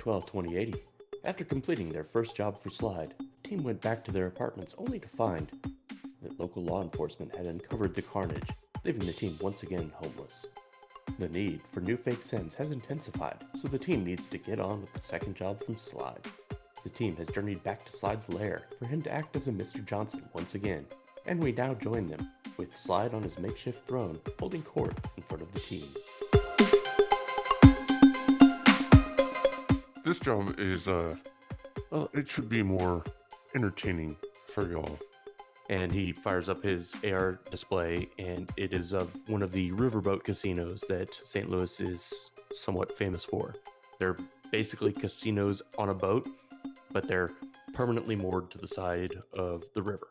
12 2080. After completing their first job for Slide, the team went back to their apartments only to find that local law enforcement had uncovered the carnage, leaving the team once again homeless. The need for new fake sends has intensified, so the team needs to get on with the second job from Slide. The team has journeyed back to Slide's lair for him to act as a Mr. Johnson once again, and we now join them, with Slide on his makeshift throne holding court in front of the team. This job is, it should be more entertaining for y'all. And he fires up his AR display, and it is of one of the riverboat casinos that St. Louis is somewhat famous for. They're basically casinos on a boat, but they're permanently moored to the side of the river.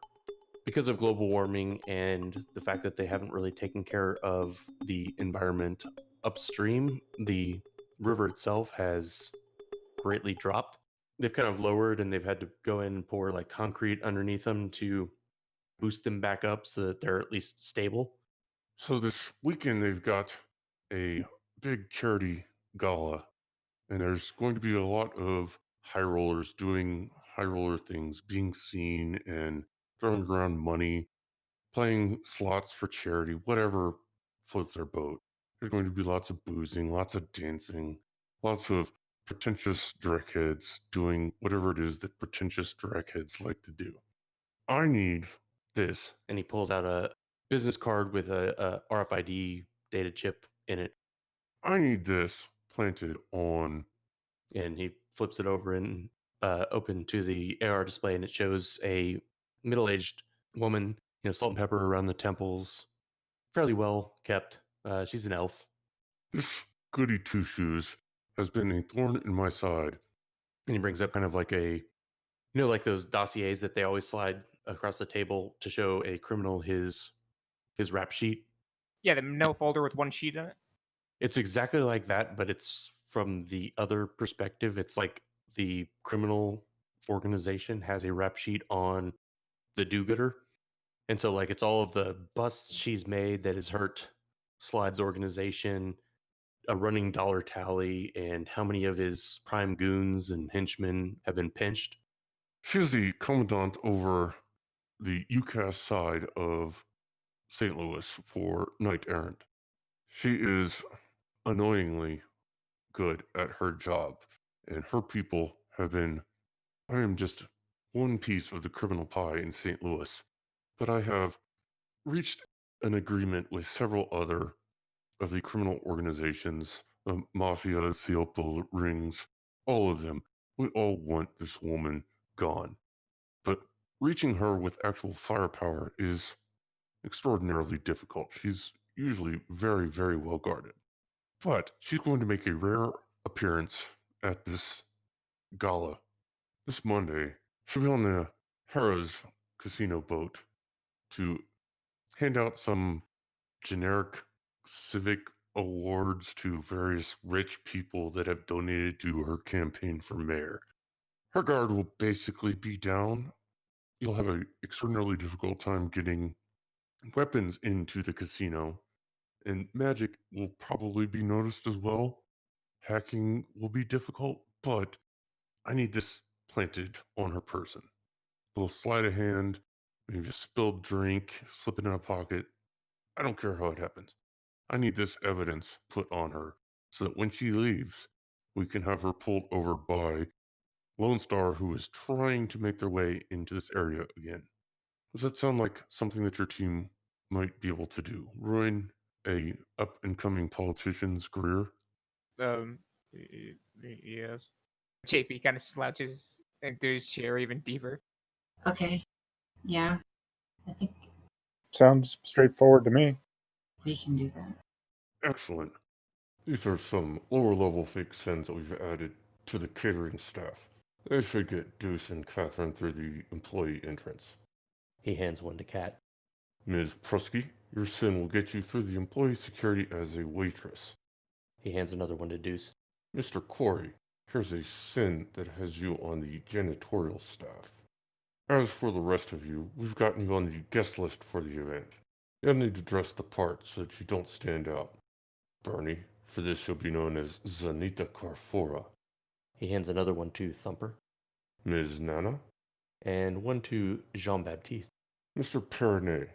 Because of global warming and the fact that they haven't really taken care of the environment upstream, the river itself has greatly dropped. They've kind of lowered, and they've had to go in and pour like concrete underneath them to boost them back up so that they're at least stable. So this weekend they've got a big charity gala, and there's going to be a lot of high rollers doing high roller things, being seen and throwing around money, playing slots for charity, whatever floats their boat. There's going to be lots of boozing, lots of dancing, lots of pretentious directheads doing whatever it is that pretentious directheads like to do. I need this. And he pulls out a business card with a RFID data chip in it, I need this planted on. and he flips it over and open to the AR display, and it shows a middle-aged woman, salt and pepper around the temples, fairly well kept. She's an elf. This goody two-shoes has been a thorn in my side. And he brings up kind of like like those dossiers that they always slide across the table to show a criminal his rap sheet. Yeah, the no folder with one sheet in it. It's exactly like that, but it's from the other perspective. It's like the criminal organization has a rap sheet on the do-gooder. And so like it's all of the busts she's made that has hurt Slide's organization, a running dollar tally, and how many of his prime goons and henchmen have been pinched. She's the commandant over the UCAS side of St. Louis for Knight Errant. She is annoyingly good at her job, and her people have been. I am just one piece of the criminal pie in St. Louis, but I have reached an agreement with several other of the criminal organizations, the mafia, the Opal rings, all of them. We all want this woman gone. But reaching her with actual firepower is extraordinarily difficult. She's usually very, very well guarded. But she's going to make a rare appearance at this gala this Monday. She'll be on the Harrah's casino boat to hand out some generic civic awards to various rich people that have donated to her campaign for mayor. Her guard will basically be down. You'll have an extraordinarily difficult time getting weapons into the casino, and magic will probably be noticed as well. Hacking will be difficult, but I need this planted on her person. A little sleight of hand, maybe a spilled drink, slipping in a pocket. I don't care how it happens. I need this evidence put on her so that when she leaves, we can have her pulled over by Lone Star who is trying to make their way into this area again. Does that sound like something that your team might be able to do? Ruin a up-and-coming politician's career? Yes. JP kind of slouches into his chair even deeper. Okay. Yeah. I think Sounds straightforward to me. we can do that. Excellent. These are some lower-level fake sends that we've added to the catering staff. They should get Deuce and Catherine through the employee entrance. He hands one to Kat. Ms. Prusky, your sin will get you through the employee security as a waitress. He hands another one to Deuce. Mr. Corey, here's a sin that has you on the janitorial staff. As for the rest of you, we've gotten you on the guest list for the event. You'll need to dress the part so that you don't stand out. Bernie, for this you'll be known as Zanita Carfora. He hands another one to Thumper Ms. Nana, and one to Jean Baptiste. Mr. Pernet.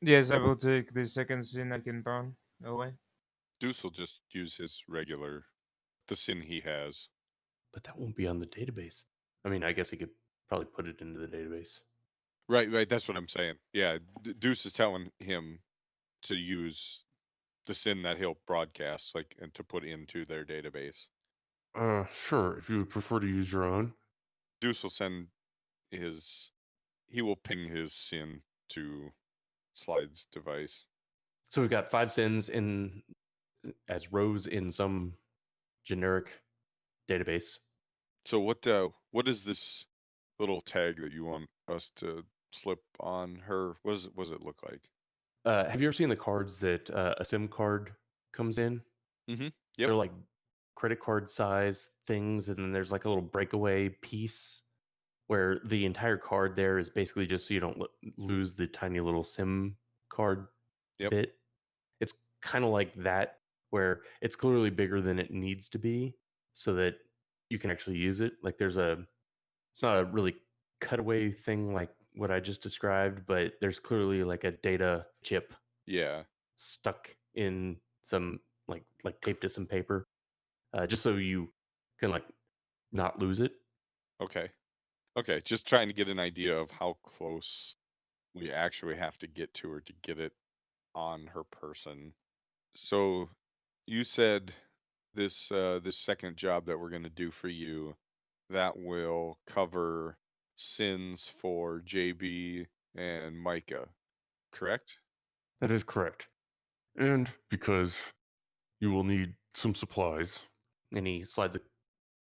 Yes, I will take the second sin I can burn away. Deuce will just use his regular, the sin he has. But that won't be on the database. I mean, I guess he could probably put it into the database. Right. That's what I'm saying. Yeah, Deuce is telling him to use the sin that he'll broadcast, like, and to put into their database. Sure, if you would prefer to use your own. Deuce will send he will ping his sin to Slide's device. So we've got 5 sins in as rows in some generic database. So what is this little tag that you want us to slip on her? What does it look like? Have you ever seen the cards that a SIM card comes in? Mm-hmm. Yep. They're like credit card size things, and then there's like a little breakaway piece where the entire card there is basically just so you don't lose the tiny little SIM card Yep. bit. It's kind of like that, where it's clearly bigger than it needs to be so that you can actually use it. Like it's not a really cutaway thing like what I just described, but there's clearly like a data chip Yeah. stuck in some like taped to some paper, just so you can like not lose it. Okay. Just trying to get an idea of how close we actually have to get to her to get it on her person. So you said this second job that we're going to do for you, that will cover sins for JB and Micah, correct? That is correct. And because you will need some supplies, And he slides a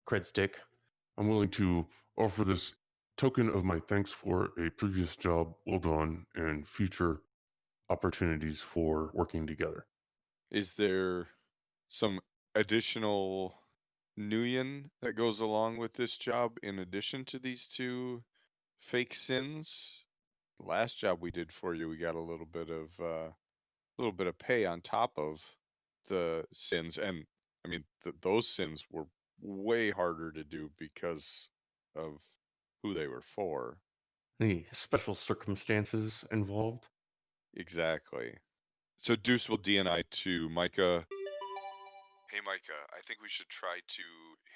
cred stick. I'm willing to offer this token of my thanks for a previous job well done and future opportunities for working together. Is there some additional nuyen that goes along with this job in addition to these 2 fake sins? The last job we did for you, we got a little bit of pay on top of the sins, and I mean those sins were way harder to do because of who they were for. The special circumstances involved. Exactly. So Deuce will DNI to Micah. Hey Micah, I think we should try to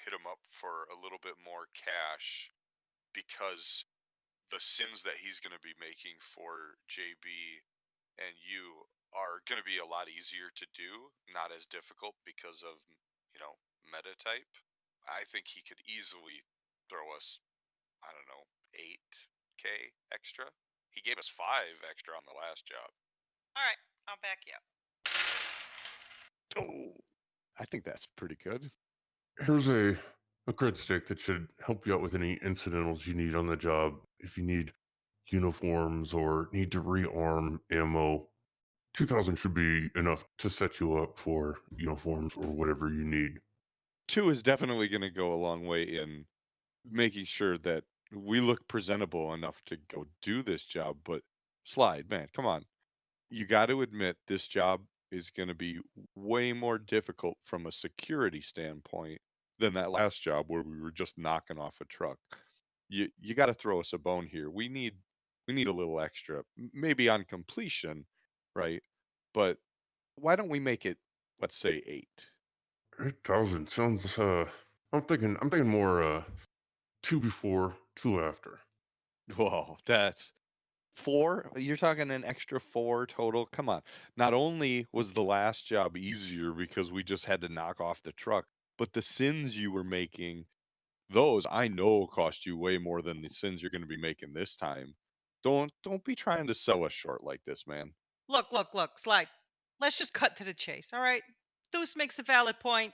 hit him up for a little bit more cash, because the sins that he's going to be making for JB and you are going to be a lot easier to do, not as difficult because of, meta type. I think he could easily throw us, I don't know, 8K extra. He gave us 5 extra on the last job. All right, I'll back you up. Oh, I think that's pretty good. Here's a cred stick that should help you out with any incidentals you need on the job. If you need uniforms or need to rearm ammo, 2,000 should be enough to set you up for uniforms or whatever you need. 2 is definitely going to go a long way in making sure that we look presentable enough to go do this job. But Slide, man, come on. You got to admit this job is going to be way more difficult from a security standpoint than that last job where we were just knocking off a truck. You got to throw us a bone here. We need a little extra, maybe on completion, right? But why don't we make it, let's say 8? 8,000 sounds. I'm thinking more. 2 before, 2 after. Whoa, that's 4? You're talking an extra 4 total? Come on. Not only was the last job easier because we just had to knock off the truck, but the sins you were making, those I know cost you way more than the sins you're going to be making this time. Don't be trying to sell us short like this, man. Look, Slide. Let's just cut to the chase, all right? Deuce makes a valid point.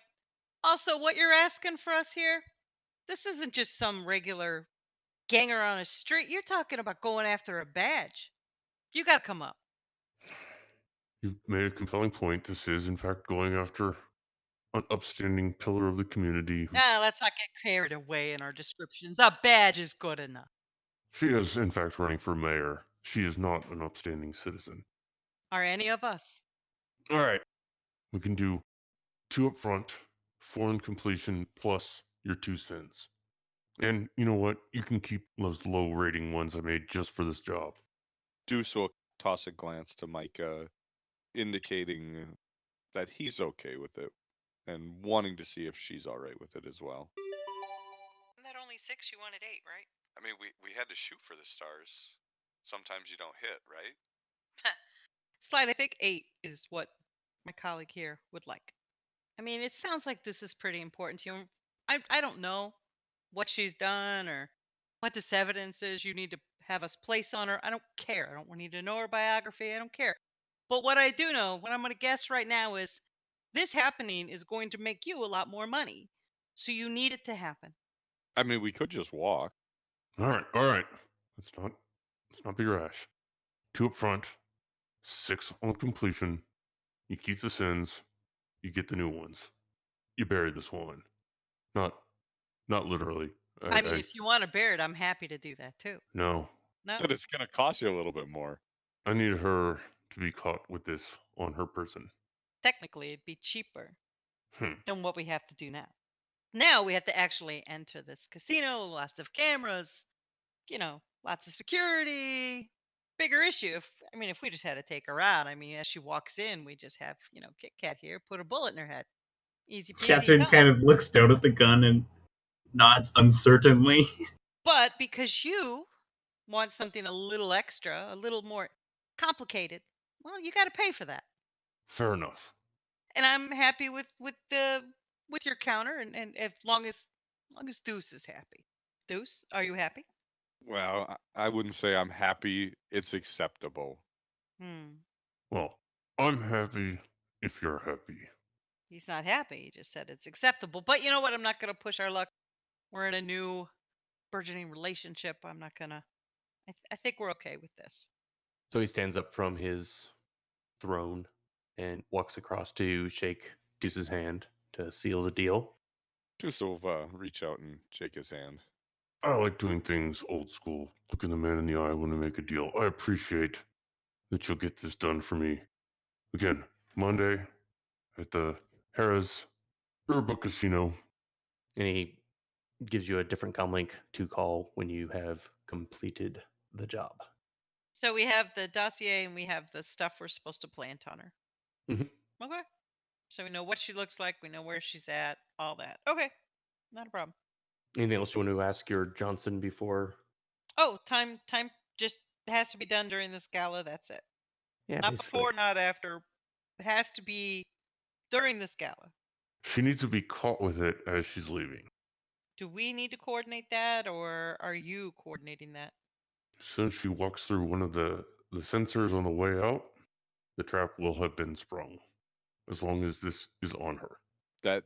Also, what you're asking for us here, this isn't just some regular ganger on a street. You're talking about going after a badge. You gotta come up. You've made a compelling point. This is, in fact, going after an upstanding pillar of the community. Let's not get carried away in our descriptions. A badge is good enough. She is, in fact, running for mayor. She is not an upstanding citizen. Are any of us? All right. We can do 2 up front, 4 in completion, plus your 2 cents. And you know what? You can keep those low rating ones I made just for this job. Deuce will toss a glance to Micah, indicating that he's okay with it and wanting to see if she's all right with it as well. Isn't that only 6? You wanted 8, right? I mean, we had to shoot for the stars. Sometimes you don't hit, right? Slide, I think 8 is what my colleague here would like. I mean, it sounds like this is pretty important to you. I don't know what she's done or what this evidence is you need to have us place on her. I don't care. I don't need to know her biography. I don't care. But what I do know, what I'm going to guess right now is this happening is going to make you a lot more money. So you need it to happen. I mean, we could just walk. All right. Let's not be rash. 2 up front, 6 on completion. You keep the sins, you get the new ones. You bury this woman. Not literally. I mean, if you want to bear it, I'm happy to do that too. No. No? But it's going to cost you a little bit more. I need her to be caught with this on her person. Technically, it'd be cheaper Hmm. than what we have to do now. Now we have to actually enter this casino, lots of cameras, lots of security. Bigger issue. If we just had to take her out, as she walks in, we just have, Kit Kat here, put a bullet in her head. Easy peasy. Catherine no. kind of looks down at the gun and nods uncertainly. But because you want something a little extra, a little more complicated, well, you got to pay for that. Fair enough. And I'm happy with your counter, and as long as Deuce is happy. Deuce, are you happy? Well, I wouldn't say I'm happy. It's acceptable. Well, I'm happy if you're happy. He's not happy. He just said it's acceptable. But you know what? I'm not going to push our luck. We're in a new burgeoning relationship. I'm not going to. I think we're okay with this. So he stands up from his throne and walks across to shake Deuce's hand to seal the deal. Deuce will reach out and shake his hand. I like doing things old school, looking the man in the eye when we make a deal. I appreciate that you'll get this done for me. Again, Monday at the Harrah's Riverboat Casino. And he gives you a different comlink to call when you have completed the job. So we have the dossier and we have the stuff we're supposed to plant on her. Mhm. Okay. So we know what she looks like. We know where she's at. All that. Okay. Not a problem. Anything else you want to ask your Johnson before? Oh, time just has to be done during this gala. That's it. Yeah, Not basically. before, not after. It has to be during this gala. She needs to be caught with it as she's leaving. Do we need to coordinate that, or are you coordinating that? Since she walks through one of the sensors on the way out, the trap will have been sprung, as long as this is on her. That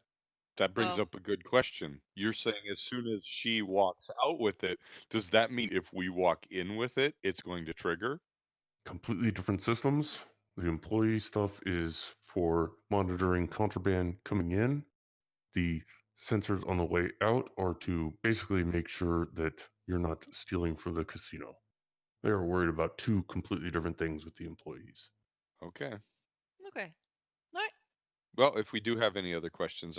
brings Well- up a good question. You're saying as soon as she walks out with it, does that mean if we walk in with it, it's going to trigger? Completely different systems. The employee stuff is for monitoring contraband coming in. The sensors on the way out are to basically make sure that you're not stealing from the casino. They are worried about 2 completely different things with the employees. Okay. Okay. All right. Well, if we do have any other questions,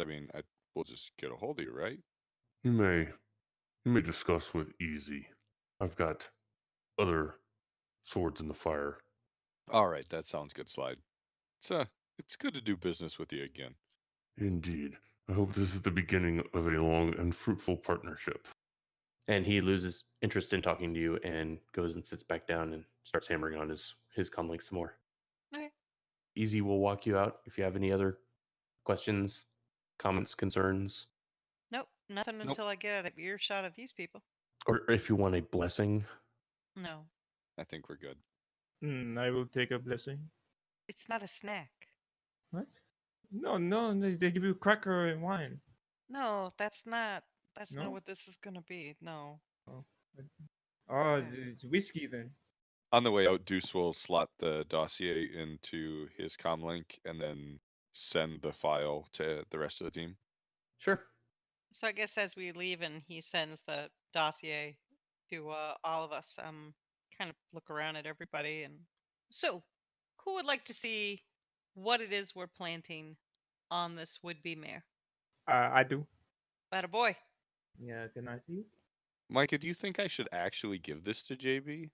we'll just get a hold of you, right? You may discuss with Easy. I've got other swords in the fire. All right, that sounds good, Slide. It's good to do business with you again. Indeed. I hope this is the beginning of a long and fruitful partnership. And he loses interest in talking to you and goes and sits back down and starts hammering on his comlink some more. Okay. Easy will walk you out if you have any other questions, comments, concerns, Nope. Nothing Nope. until I get out of earshot of these people. or if you want a blessing. No. I think we're good. I will take a blessing. It's not a snack. What? No, they give you cracker and wine. No, that's not No? what this is gonna be. No. Oh, Yeah. it's whiskey then. On the way out, Deuce will slot the dossier into his comlink and then send the file to the rest of the team. Sure. So I guess as we leave and he sends the dossier to all of us, kind of look around at everybody and so who would like to see what it is we're planting on this would-be mayor? I do. Atta boy. Yeah, can I see it? Micah, do you think I should actually give this to JB?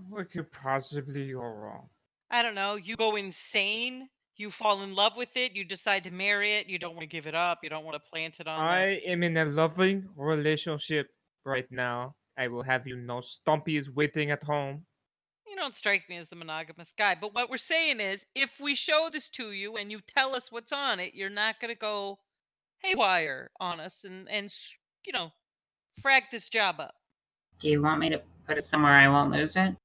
What could possibly go wrong? I don't know. You go insane. You fall in love with it. You decide to marry it. You don't want to give it up. You don't want to plant it on I the. am in a loving relationship right now. I will have you know Stumpy is waiting at home. You don't strike me as the monogamous guy. But what we're saying is, if we show this to you and you tell us what's on it, you're not gonna go haywire on us and you know frag this job up. Do you want me to put it somewhere I won't lose it?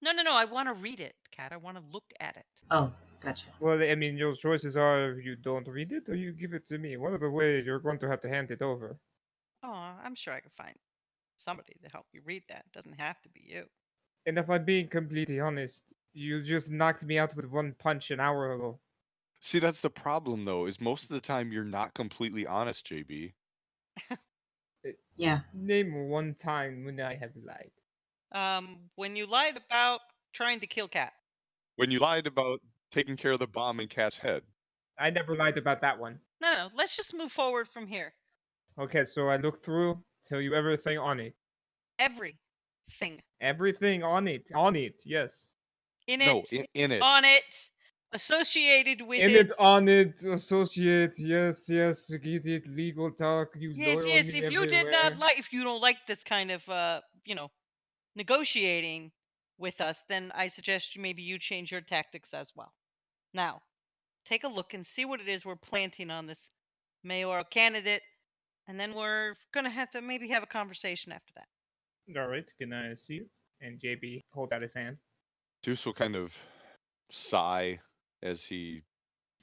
No, no, no. I want to read it, Kat. I want to look at it. Oh, gotcha. Well, I mean, your choices are you don't read it or you give it to me. One of the ways you're going to have to hand it over. Oh, I'm sure I can find somebody to help you read that. It doesn't have to be you. And if I'm being completely honest, you just knocked me out with one punch an hour ago. See, that's the problem, though, is most of the time you're not completely honest, JB. Yeah. Name one time when I have lied. When you lied about trying to kill Kat. When you lied about taking care of the bomb in Cat's head. I never lied about that one. No, no. Let's just move forward from here. Okay, so I look through, tell you everything on it. Everything Everything on it. On it, yes. in No, it, in it. on it, associated with In it. it, on it, associate, yes, yes, get it, legal talk, you Yes, lawyer yes. me If you everywhere. did not like, if you don't like this kind of, negotiating with us, then I suggest maybe you change your tactics as well. Now, take a look and see what it is we're planting on this mayoral candidate, and then we're gonna have to maybe have a conversation after that. Alright, can I see it? And JB hold out his hand. Deuce will kind of sigh as he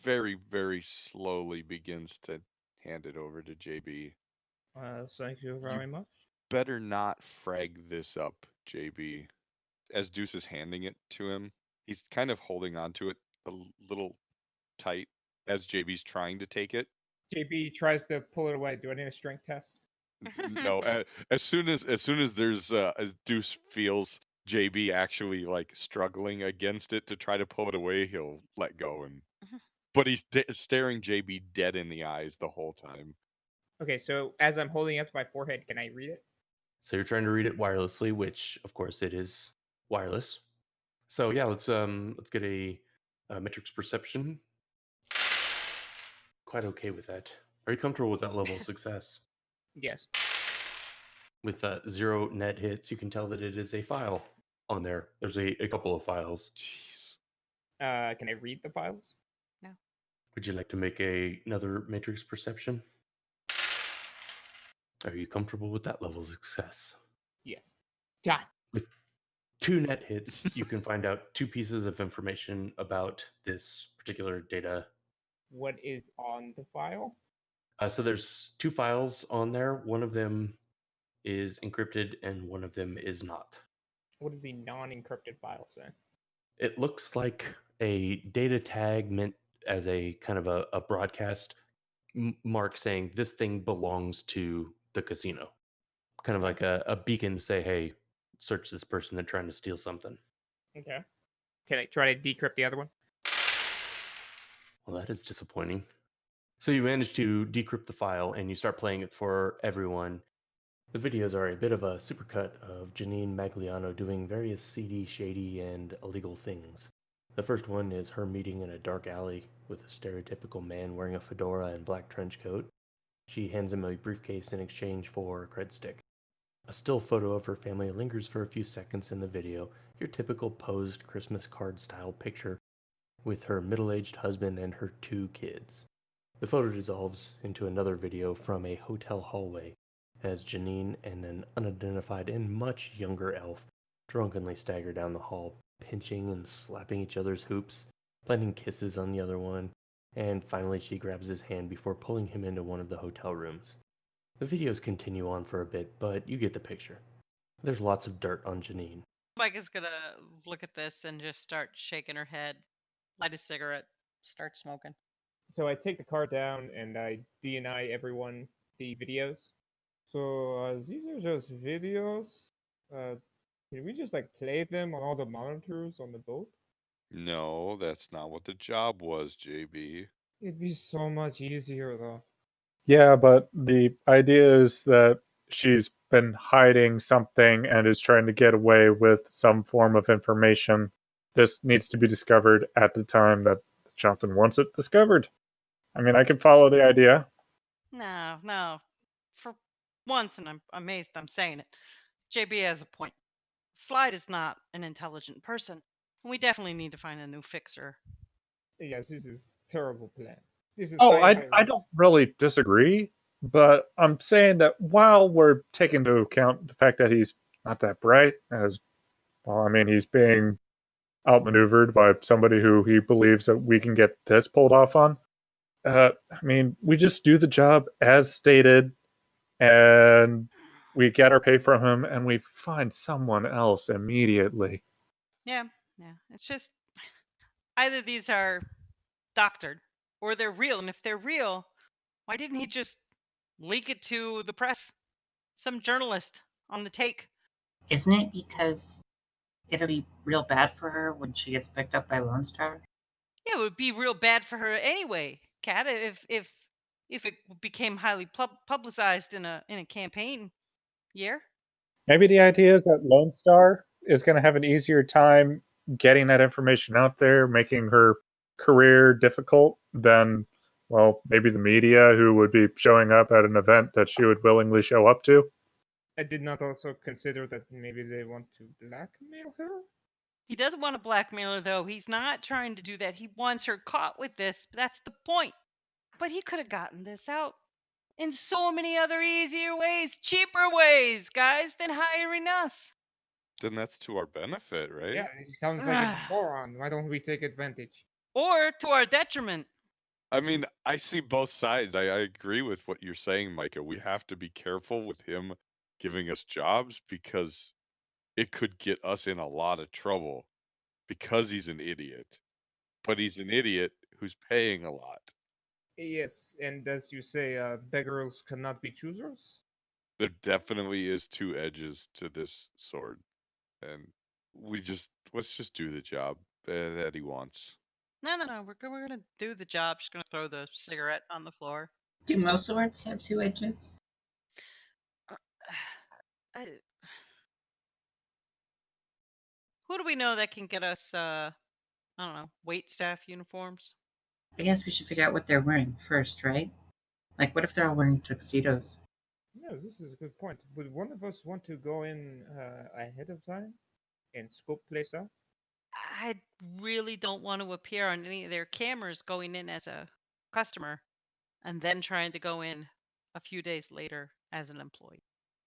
very, very slowly begins to hand it over to JB. Thank you very much. Better not frag this up, JB. As Deuce is handing it to him, he's kind of holding on to it a little tight as JB's trying to take it. JB tries to pull it away. Do I need a strength test? No, as soon as there's as Deuce feels JB actually like struggling against it to try to pull it away, he'll let go and. But he's staring JB dead in the eyes the whole time. Okay, so as I'm holding it up to my forehead, can I read it? So you're trying to read it wirelessly, which of course it is wireless. So yeah, let's get a matrix perception. Quite okay with that. Are you comfortable with that level of success? Yes. With 0 net hits, you can tell that it is a file on there. There's a couple of files. Jeez. Can I read the files? Would you like to make another matrix perception? Are you comfortable with that level of success? Yes. God. With 2 net hits, you can find out 2 pieces of information about this particular data. What is on the file? So there's 2 files on there. One of them is encrypted and one of them is not. What does the non-encrypted file say? It looks like a data tag meant as a kind of a broadcast mark saying this thing belongs to the casino. Kind of like a beacon to say, hey, search this person, they're trying to steal something. Okay. Can I try to decrypt the other one? Well, that is disappointing. So you manage to decrypt the file and you start playing it for everyone. The videos are a bit of a supercut of Janine Magliano doing various seedy, shady, and illegal things. The first one is her meeting in a dark alley with a stereotypical man wearing a fedora and black trench coat. She hands him a briefcase in exchange for a cred stick. A still photo of her family lingers for a few seconds in the video, your typical posed Christmas card style picture with her middle-aged husband and her 2 kids. The photo dissolves into another video from a hotel hallway as Janine and an unidentified and much younger elf drunkenly stagger down the hall, pinching and slapping each other's hoops, planting kisses on the other one, and finally she grabs his hand before pulling him into one of the hotel rooms. The videos continue on for a bit, but you get the picture. There's lots of dirt on Janine. Mike is gonna look at this and just start shaking her head, light a cigarette, start smoking. So I take the card down and I DNI everyone the videos. So these are just videos. Can we just like play them on all the monitors on the boat? No, that's not what the job was, JB. It'd be so much easier though. Yeah, but the idea is that she's been hiding something and is trying to get away with some form of information. This needs to be discovered at the time that Johnson wants it discovered. I mean, I can follow the idea. No. For once, and I'm amazed I'm saying it, JB has a point. Slide is not an intelligent person. We definitely need to find a new fixer. Yes, this is terrible plan. This is Oh, high I don't really disagree, but I'm saying that while we're taking into account the fact that he's not that bright, as well, I mean, he's being outmaneuvered by somebody who he believes that we can get this pulled off on. I mean, we just do the job as stated, and we get our pay from him, and we find someone else immediately. Yeah. It's just either these are doctored or they're real. And if they're real, why didn't he just leak it to the press? Some journalist on the take. Isn't it because it'll be real bad for her when she gets picked up by Lone Star? Yeah, it would be real bad for her anyway, Kat, if it became highly publicized in a campaign year. Maybe the idea is that Lone Star is going to have an easier time getting that information out there, making her career difficult than, well, maybe the media who would be showing up at an event that she would willingly show up to. I did not also consider that maybe they want to blackmail her. He doesn't want to blackmail her, though. He's not trying to do that. He wants her caught with this. That's the point. But he could have gotten this out in so many other easier ways, cheaper ways, guys, than hiring us. Then that's to our benefit, right? Yeah, he sounds like a moron. Why don't we take advantage? Or to our detriment. I mean, I see both sides. I agree with what you're saying, Micah. We have to be careful with him giving us jobs because it could get us in a lot of trouble because he's an idiot. But he's an idiot who's paying a lot. Yes, and as you say, beggars cannot be choosers. There definitely is two edges to this sword. And let's just do the job that he wants. No. We're gonna do the job. Just gonna throw the cigarette on the floor. Do most swords have two edges? Who do we know that can get us, I don't know, wait staff uniforms? I guess we should figure out what they're wearing first, right? Like, what if they're all wearing tuxedos? No, this is a good point. Would one of us want to go in ahead of time and scope place out? I really don't want to appear on any of their cameras going in as a customer and then trying to go in a few days later as an employee.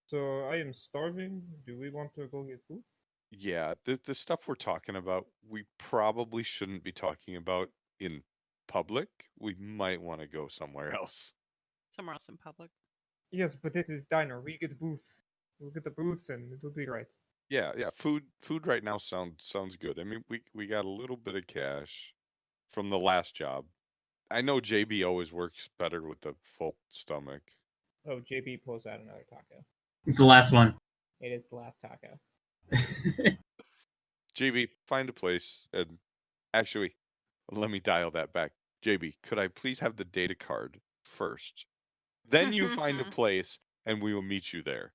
So I am starving. Do we want to go get food? Yeah, the stuff we're talking about, we probably shouldn't be talking about in public. We might want to go somewhere else. Somewhere else in public. Yes, but this is diner. We get booth. We'll get the booth and it'll be right. Yeah. Food right now sounds good. I mean, we got a little bit of cash from the last job. I know JB always works better with a full stomach. Oh, JB pulls out another taco. It's the last one. It is the last taco. JB, find a place and actually, let me dial that back. JB, could I please have the data card first? Then you find a place and we will meet you there.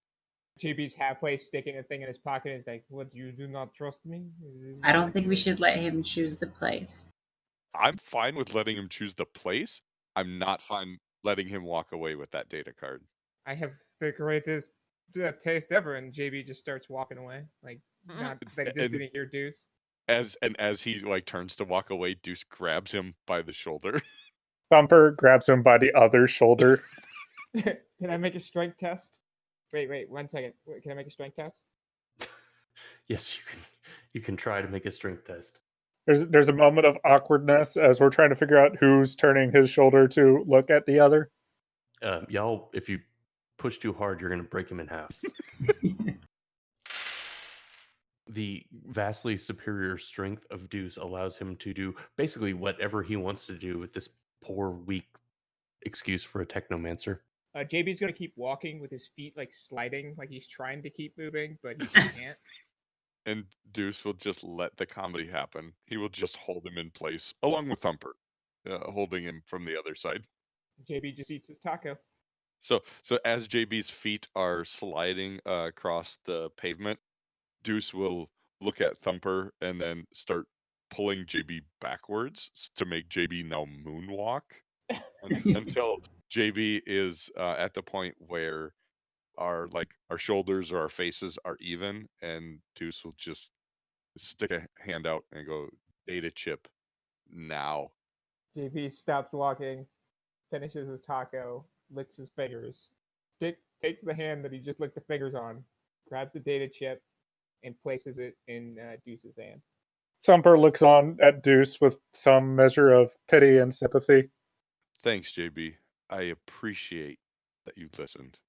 JB's halfway sticking a thing in his pocket and is like, "What, you do not trust me?" I don't think we should let him choose the place. I'm fine with letting him choose the place. I'm not fine letting him walk away with that data card. I have the greatest taste ever, and JB just starts walking away, like not like just didn't hear Deuce. As he like turns to walk away, Deuce grabs him by the shoulder. Thumper grabs him by the other shoulder. Can I make a strength test? Wait, 1 second. Can I make a strength test? Yes, you can try to make a strength test. There's a moment of awkwardness as we're trying to figure out who's turning his shoulder to look at the other. Y'all, if you push too hard, you're going to break him in half. The vastly superior strength of Deuce allows him to do basically whatever he wants to do with this poor, weak excuse for a technomancer. JB's gonna keep walking with his feet like sliding, like he's trying to keep moving, but he can't. And Deuce will just let the comedy happen. He will just hold him in place, along with Thumper, holding him from the other side. JB just eats his taco. So as JB's feet are sliding across the pavement, Deuce will look at Thumper and then start pulling JB backwards to make JB now moonwalk until JB is at the point where our shoulders or our faces are even, and Deuce will just stick a hand out and go, data chip now. JB stops walking, finishes his taco, licks his fingers, takes the hand that he just licked the fingers on, grabs the data chip, and places it in Deuce's hand. Thumper looks on at Deuce with some measure of pity and sympathy. Thanks, JB. I appreciate that you listened.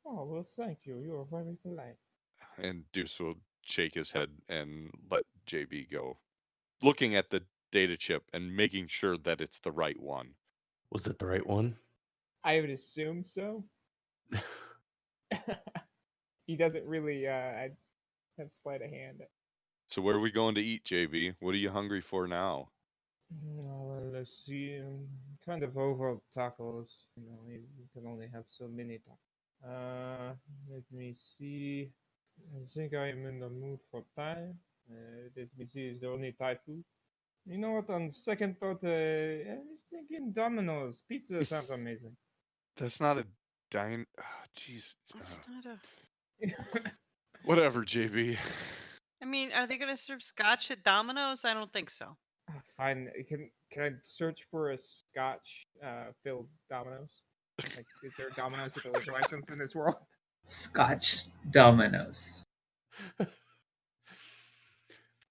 Oh, well, thank you. You are very polite. And Deuce will shake his head and let JB go, looking at the data chip and making sure that it's the right one. Was it the right one? I would assume so. He doesn't really have sleight of hand. So where are we going to eat, JB? What are you hungry for now? Well, let's see. I'm kind of over tacos. You can only have so many tacos. Let me see. I think I am in the mood for Thai. Let me see. Is there only Thai food? You know what? On second thought, I was thinking Domino's pizza sounds amazing. That's not a dine. Jeez. That's not a. Whatever, JB. I mean, are they going to serve scotch at Domino's? I don't think so. Fine. Can I search for a Scotch filled Domino's? Like, is there a Domino's with a liquor license in this world? Scotch Dominoes.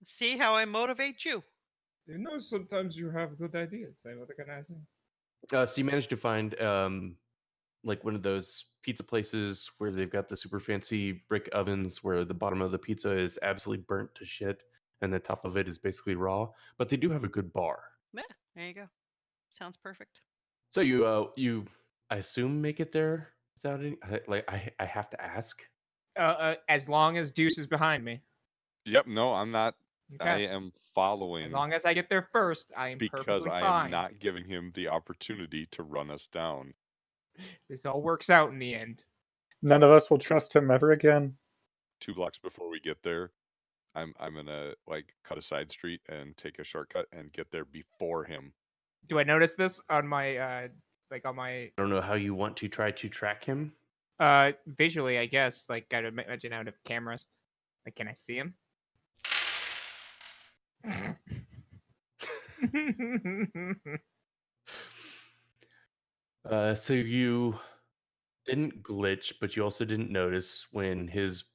See how I motivate you. You know, sometimes you have good ideas. What can I say? So you managed to find like one of those pizza places where they've got the super fancy brick ovens where the bottom of the pizza is absolutely burnt to shit and the top of it is basically raw. But they do have a good bar. Yeah, there you go. Sounds perfect. So you I assume make it there without any I have to ask. As long as Deuce is behind me. Yep, no, I'm not. I Okay. am following As long as I get there first, I am because perfectly I fine. am not giving him the opportunity to run us down. This all works out in the end. None of us will trust him ever again. 2 blocks before we get there, I'm gonna cut a side street and take a shortcut and get there before him. Do I notice this on my on my I don't know how you want to try to track him. visually, I guess. Like, I'd imagine out of cameras. Like, can I see him? So you didn't glitch, but you also didn't notice when his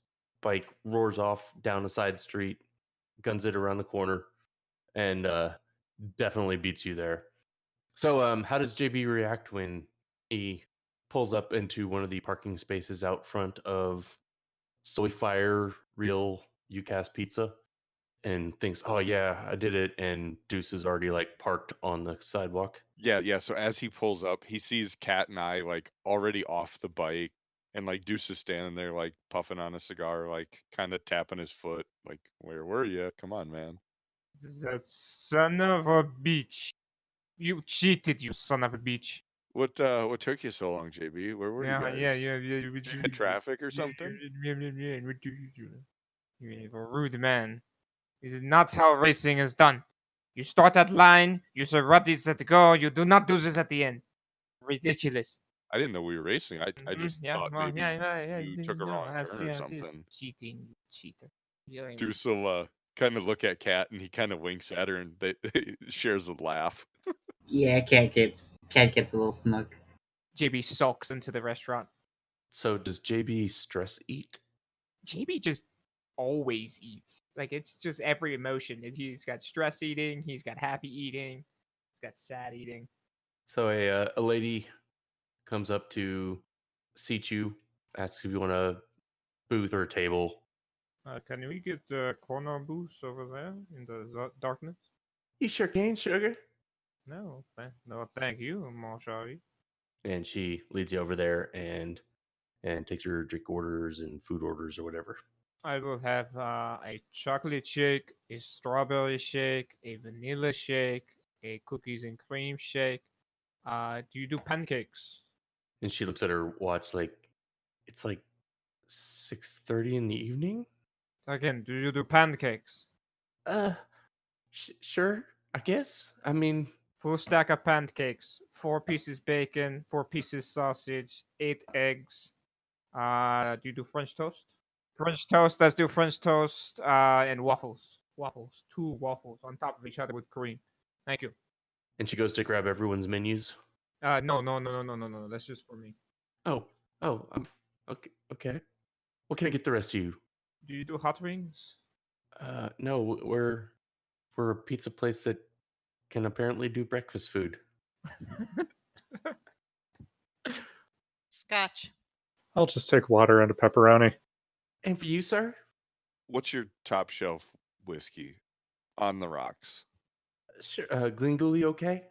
bike roars off down a side street, guns it around the corner, and definitely beats you there. So how does JB react when he pulls up into one of the parking spaces out front of Soy Fire Real UCAS Pizza and thinks, oh yeah, I did it, and Deuce is already parked on the sidewalk? Yeah. So as he pulls up, he sees Kat and I already off the bike, and Deuce is standing there puffing on a cigar, kind of tapping his foot, where were you? Come on, man. The son of a bitch. You cheated, you son of a bitch. What took you so long, JB? Where were you guys? Yeah. Hit traffic or something? Yeah. What do you do? You are a rude man. This is not how racing is done. You start at line, you say what is at go, you do not do this at the end. Ridiculous. I didn't know we were racing. I just thought maybe you took a wrong turn or something. Cheating, cheater. Deuce will kind of look at Kat, and he kind of winks at her, and they shares a laugh. Yeah, cat gets a little smug. JB sulks into the restaurant. So does JB stress eat? JB just always eats. Like, it's just every emotion. He's got stress eating, he's got happy eating, he's got sad eating. So a lady comes up to seat you, asks if you want a booth or a table. Can we get the corner booth over there in the darkness? You sure can, sugar. No, thank you, mon chéri. And she leads you over there and takes your drink orders and food orders or whatever. I will have a chocolate shake, a strawberry shake, a vanilla shake, a cookies and cream shake, Do you do pancakes? And she looks at her watch like it's like 6:30 in the evening. Again, do you do pancakes? Sure, I guess. I mean, Full stack of pancakes, 4 pieces bacon, 4 pieces sausage, 8 eggs. Do you do French toast? French toast. Let's do French toast. And waffles. Waffles. 2 waffles on top of each other with cream. Thank you. and she goes to grab everyone's menus. No. That's just for me. Oh, okay, okay. What can I get the rest of you? Do you do hot wings? No, we're a pizza place that can apparently do breakfast food. Scotch. I'll just take water and a pepperoni. And for you, sir? What's your top shelf whiskey? On the rocks. Sure. Glinguli, okay?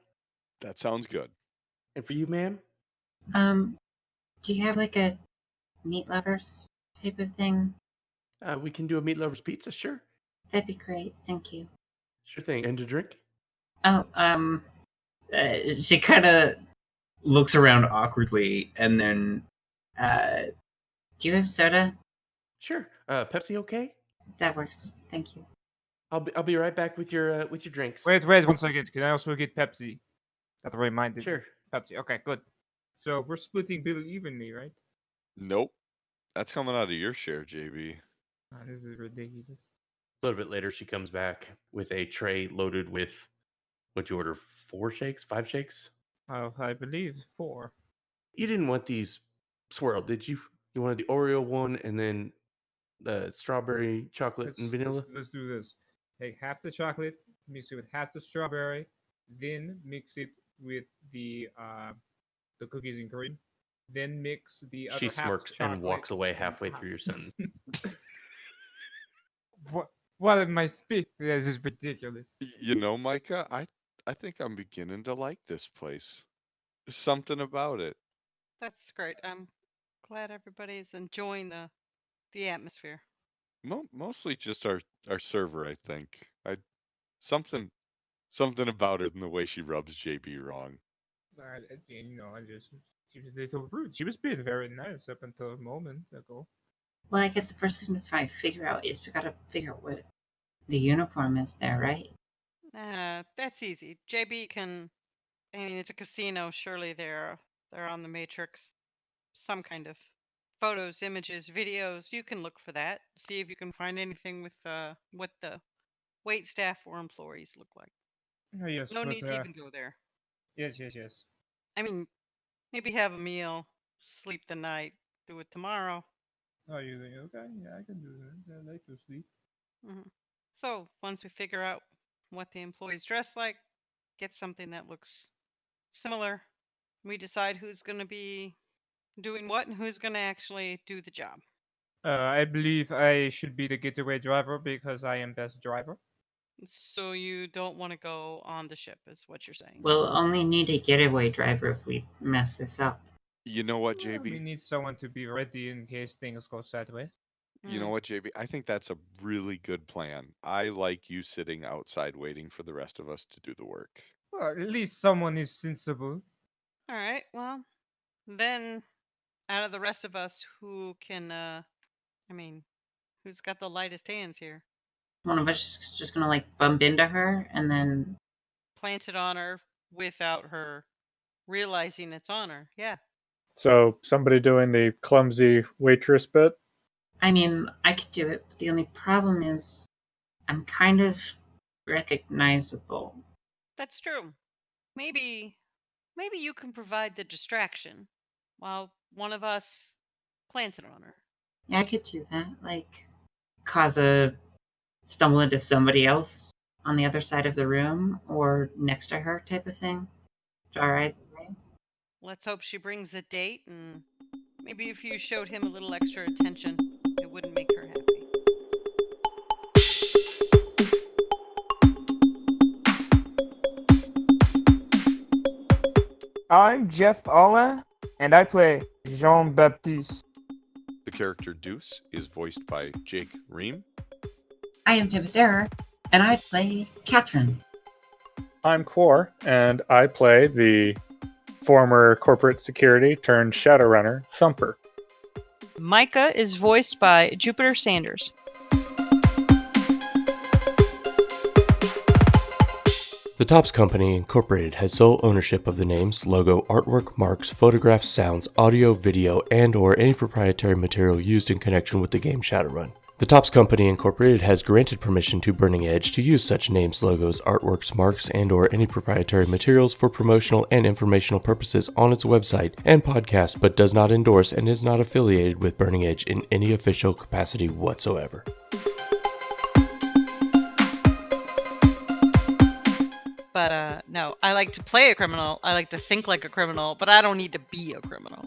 That sounds good. And for you, ma'am? Do you have like a meat lovers type of thing? We can do a meat lover's pizza, sure. That'd be great. Thank you. Sure thing. And to drink? Oh, she kind of looks around awkwardly and then, Do you have soda? Sure. Pepsi, okay? That works. Thank you. I'll be right back with your drinks. Wait 1 second. Can I also get Pepsi? That reminded me. Sure. Pepsi. Okay, good. So we're splitting bill evenly, right? Nope. That's coming out of your share, JB. This is ridiculous. A little bit later, she comes back with a tray loaded with what'd you order? 4 shakes? 5 shakes? Oh, I believe 4. You didn't want these swirled, did you? You wanted the Oreo one and then the strawberry, chocolate, and vanilla? Let's do this. Take half the chocolate, mix it with half the strawberry, then mix it with the cookies and cream. Then mix the other She half smirks chocolate. and walks away halfway through your sentence. What am I speaking? This is ridiculous. You know, Micah, I think I'm beginning to like this place. There's something about it. That's great. I'm glad everybody's enjoying the atmosphere. Mostly just our server, I think. Something about it and the way she rubs JB wrong. I just she was a little rude. She was being very nice up until a moment ago. Well, I guess the first thing to figure out is we gotta figure out what the uniform is there, right? That's easy. JB can. I mean, it's a casino. Surely they're on the Matrix. Some kind of photos, images, videos. You can look for that. See if you can find anything with what the wait staff or employees look like. Oh, yes, No but, need to even go there. Yes. I mean, maybe have a meal, sleep the night, do it tomorrow. Oh, you think okay? Yeah, I can do that. I like to sleep. So once we figure out what the employees dress like, get something that looks similar, we decide who's going to be doing what and who's going to actually do the job. I believe I should be the getaway driver because I am best driver. So you don't want to go on the ship, is what you're saying? We'll only need a getaway driver if we mess this up. You know what, We JB? need someone to be ready in case things go sideways. You know what, JB? I think that's a really good plan. I like you sitting outside waiting for the rest of us to do the work. Well, at least someone is sensible. All right. Well, then out of the rest of us, who can, who's got the lightest hands here? One of us is just gonna like bump into her and then Plant it on her without her realizing it's on her. Yeah. So somebody doing the clumsy waitress bit. I mean, I could do it, but the only problem is I'm kind of recognizable. That's true. Maybe you can provide the distraction while one of us plants it on her. Yeah, I could do that. Like, cause a stumble into somebody else on the other side of the room or next to her type of thing. Draw her eyes away. Let's hope she brings a date, and maybe if you showed him a little extra attention, it wouldn't make her happy. I'm Jeff Alla, and I play Jean-Baptiste. The character Deuce is voiced by Jake Ream. I am Tempest Error, and I play Catherine. I'm Quor, and I play the former corporate security turned Shadowrunner, Thumper. Micah is voiced by Jupiter Sanders. The Tops Company Incorporated has sole ownership of the names, logo, artwork, marks, photographs, sounds, audio, video, and/or any proprietary material used in connection with the game Shadowrun. The Tops Company Incorporated has granted permission to Burning Edge to use such names, logos, artworks, marks, and/or any proprietary materials for promotional and informational purposes on its website and podcast, but does not endorse and is not affiliated with Burning Edge in any official capacity whatsoever. But no, I like to play a criminal. I like to think like a criminal, but I don't need to be a criminal.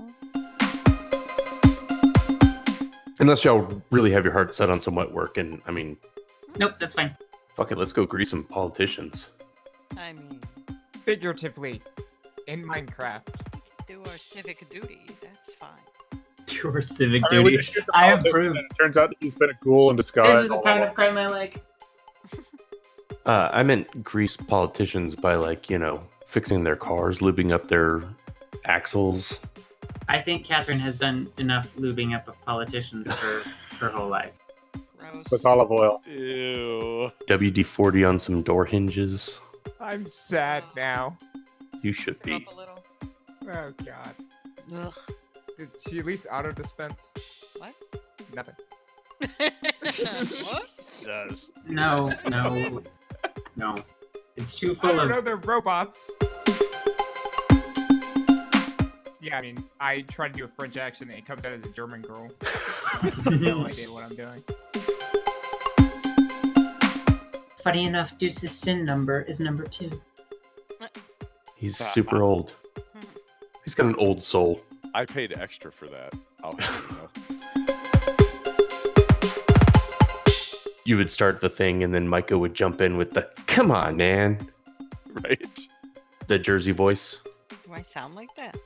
Unless y'all really have your heart set on some wet work, and I mean, Nope, that's fine. fuck it, let's go grease some politicians. I mean, Figuratively, in Minecraft. do our civic duty. That's fine. To our civic I mean, we duty. just shoot the I politician, approve. and it turns out that he's been a ghoul in disguise. This is the all kind along. of crime I like. I meant grease politicians by, like, you know, fixing their cars, lubing up their axles. I think Catherine has done enough lubing up of politicians for her whole life. Gross. With olive oil. Ew. WD-40 on some door hinges. I'm sad now. You should Come be. up a little. Oh god. Ugh. Did she at least auto dispense? What? Nothing. What? Says. No. It's too I full don't know, of. they're robots. Yeah, I mean, I try to do a French accent and it comes out as a German girl. I have no idea what I'm doing. Funny enough, Deuce's sin number is number 2. He's super old. He's got an old soul. I paid extra for that. I'll have you know. You would start the thing, and then Micah would jump in with the "Come on, man," Right? the Jersey voice. Do I sound like that?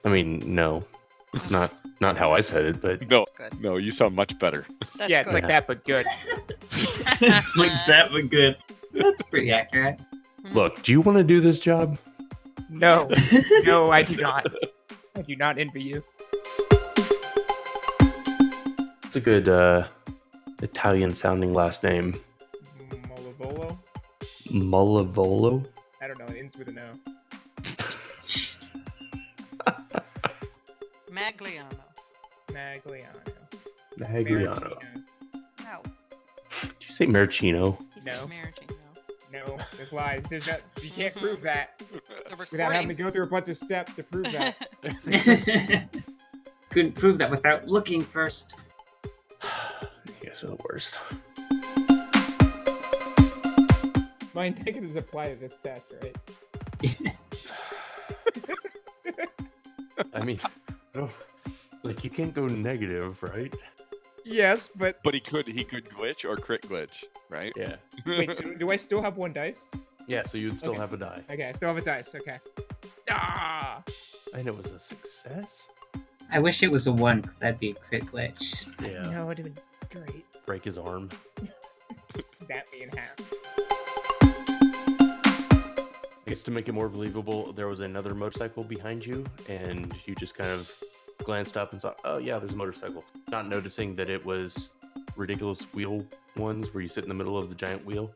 I mean, no, not how I said it, but No, That's good. no, you sound much better. That's Yeah, it's good. like that, but good. It's like that, but good. That's pretty accurate. look, do you want to do this job? No, no, I do not. I do not envy you. It's a good Italian-sounding last name, Molavolo? Mulavolo. I don't know, it ends with an O. Magliano. Magliano. Magliano. No. Did you say Maricino? He No. says Marigino. No, there's lies. There's not, you can't prove that The without having to recording. go through a bunch of steps to prove that. Couldn't prove that without looking first. You guys are the worst. My negatives apply to this test, right? I mean, like, you can't go negative, right? Yes, but But he could glitch or crit glitch, right? Yeah. wait, so do I still have one dice? Yeah, so you'd still Okay. have a die. Okay, I still have a dice. Okay. Ah! And it was a success? I wish it was a 1, because that'd be a crit glitch. Yeah. No, it'd have been great. Break his arm. Snap me in half. I guess to make it more believable, there was another motorcycle behind you, and you just kind of glanced up and saw, oh yeah, there's a motorcycle. Not noticing that it was ridiculous wheel ones where you sit in the middle of the giant wheel.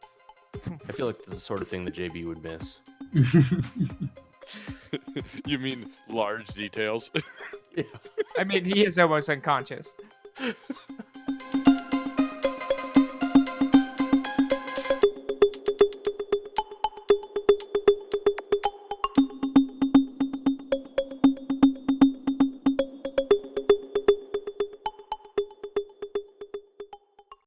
I feel like this is the sort of thing that JB would miss. You mean large details? I mean, he is almost unconscious.